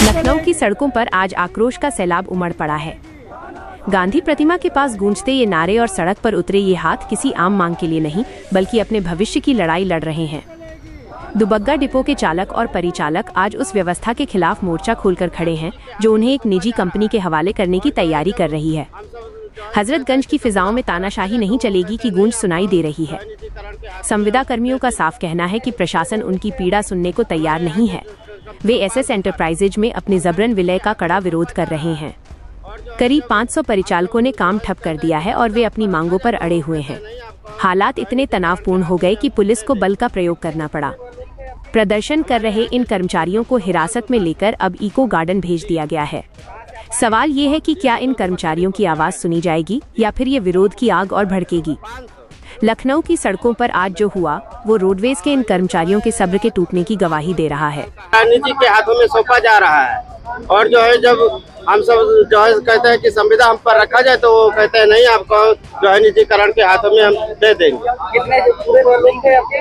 लखनऊ की सड़कों पर आज आक्रोश का सैलाब उमड़ पड़ा है। गांधी प्रतिमा के पास गूंजते ये नारे और सड़क पर उतरे ये हाथ किसी आम मांग के लिए नहीं, बल्कि अपने भविष्य की लड़ाई लड़ रहे हैं। दुबग्गा डिपो के चालक और परिचालक आज उस व्यवस्था के खिलाफ मोर्चा खोलकर खड़े हैं जो उन्हें एक निजी कंपनी के हवाले करने की तैयारी कर रही है। हजरतगंज की फिजाओं में तानाशाही नहीं चलेगी की गूंज सुनाई दे रही है। संविदा कर्मियों का साफ कहना है कि प्रशासन उनकी पीड़ा सुनने को तैयार नहीं है। वे एसएस एंटरप्राइजेज में अपने जबरन विलय का कड़ा विरोध कर रहे हैं। करीब 500 परिचालकों ने काम ठप कर दिया है और वे अपनी मांगों पर अड़े हुए हैं। हालात इतने तनावपूर्ण हो गए कि पुलिस को बल का प्रयोग करना पड़ा। प्रदर्शन कर रहे इन कर्मचारियों को हिरासत में लेकर अब इको गार्डन भेज दिया गया है। सवाल ये है कि क्या इन कर्मचारियों की आवाज सुनी जाएगी या फिर ये विरोध की आग और भड़केगी। लखनऊ की सड़कों पर आज जो हुआ वो रोडवेज के इन कर्मचारियों के सब्र के टूटने की गवाही दे रहा है। राजनीति के हाथों में सौंपा जा रहा है और जो है जब हम सब जो है कहते हैं कि संविदा हम पर रखा जाए तो वो कहते हैं नहीं, आपको जो है निजीकरण के हाथों में हम दे देंगे। कितने पूरे रोडवेज के आपके?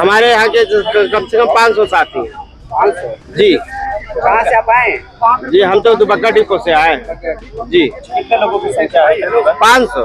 हमारे यहाँ के कम से कम 500 साथी हैं। 500? जी। कहाँ से आप आए? जी हम तो दुबग्गा डिपो से आए हैं। जी। कितने लोगों की संख्या है? 500।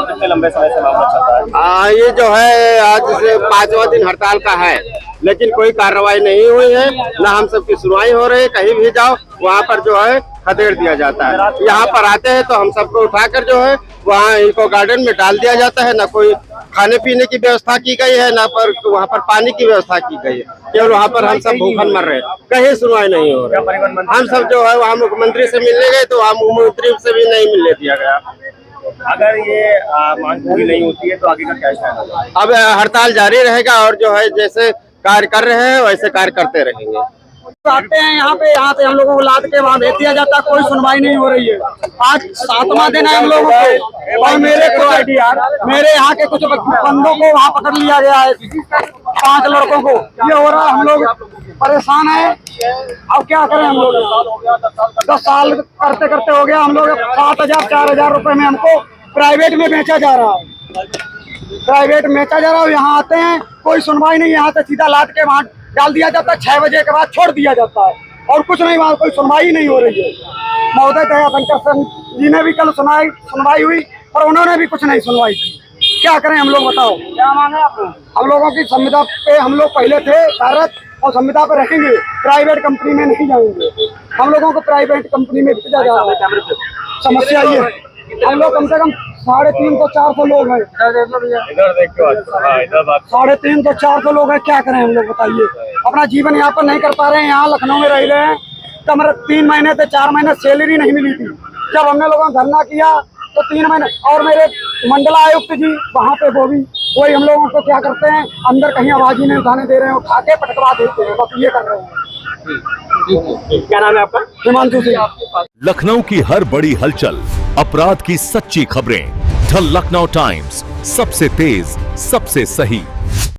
कितने लंबे समय से मामला चल रहा है? ये जो है आज से 5वां दिन हड़ताल का है, लेकिन कोई कार्रवाई नहीं हुई है, न हम सबकी सुनवाई हो रही है। कहीं भी जाओ वहाँ पर जो है खदेड़ दिया जाता है। यहाँ पर आते हैं तो हम सबको उठाकर जो है वहाँ इको गार्डन में डाल दिया जाता है। न कोई खाने पीने की व्यवस्था की गई है, न पर वहाँ पर पानी की व्यवस्था की गई है। केवल वहाँ पर हम सब भूखन मर रहे हैं, कहीं सुनवाई नहीं हो रही। हम सब जो है वहाँ मुख्यमंत्री से मिलने गए तो वहाँ मुख्यमंत्री से भी नहीं मिलने दिया गया। अगर ये मांग पूरी नहीं होती है तो आगे का क्या स्टैंड होगा? अब हड़ताल जारी रहेगा और जो है जैसे कार्य कर रहे हैं वैसे कार्य करते रहेंगे। आते हैं यहाँ से हम लोगों को लाद के वहाँ भेज दिया जाता है, कोई सुनवाई नहीं हो रही है। आज 7वां दिन है हम लोगों को और मेरे यहाँ के कुछ बंदों को वहाँ पकड़ लिया गया है, 5 लड़कों को। ये हो रहा है, हम लोग परेशान हैं। अब क्या करें हम लोग? 10 साल करते करते हो गया। हम लोग 7,000 4,000 रुपए में हमको प्राइवेट में बेचा जा रहा है। प्राइवेट में बेचा जा रहा है। यहाँ आते हैं कोई सुनवाई नहीं, यहाँ से सीधा लाद के वहाँ डाल दिया जाता है। 6 बजे के बाद छोड़ दिया जाता है और कुछ नहीं, वहाँ कोई सुनवाई नहीं हो रही है। महोदय दयाशंकर जी ने भी कल सुनवाई हुई और उन्होंने भी कुछ नहीं सुनवाई की। क्या करें हम लोग, बताओ क्या मांगे आप? हम लोगों की संविदा पे हम लोग पहले थे भारत और संविदा पे रहेंगे, प्राइवेट कंपनी में नहीं जाएंगे। हम लोगों को प्राइवेट कंपनी में भेजा जा रहा है। समस्या ये हम लोग कम से कम 350-400 लोग हैं। 350-400 लोग हैं। क्या करें हम लोग, बताइए? अपना जीवन यहाँ पर नहीं कर पा रहे हैं। यहाँ लखनऊ में रह रहे हैं। कम 3 महीने से 4 महीने सैलरी नहीं मिली थी। जब हमने लोगों ने धरना किया तो 3 महीने, और मेरे मंडलायुक्त जी वहाँ पे वही हम लोगों को क्या करते हैं, अंदर कहीं आवाज ही नहीं उठाने दे रहे हैं, उठा के पटकवा देते हैं। बस ये कर रहे हैं। क्या नाम है आपका? हिमांशु सिंह। लखनऊ की हर बड़ी हलचल, अपराध की सच्ची खबरें, द लखनऊ टाइम्स, सबसे तेज, सबसे सही।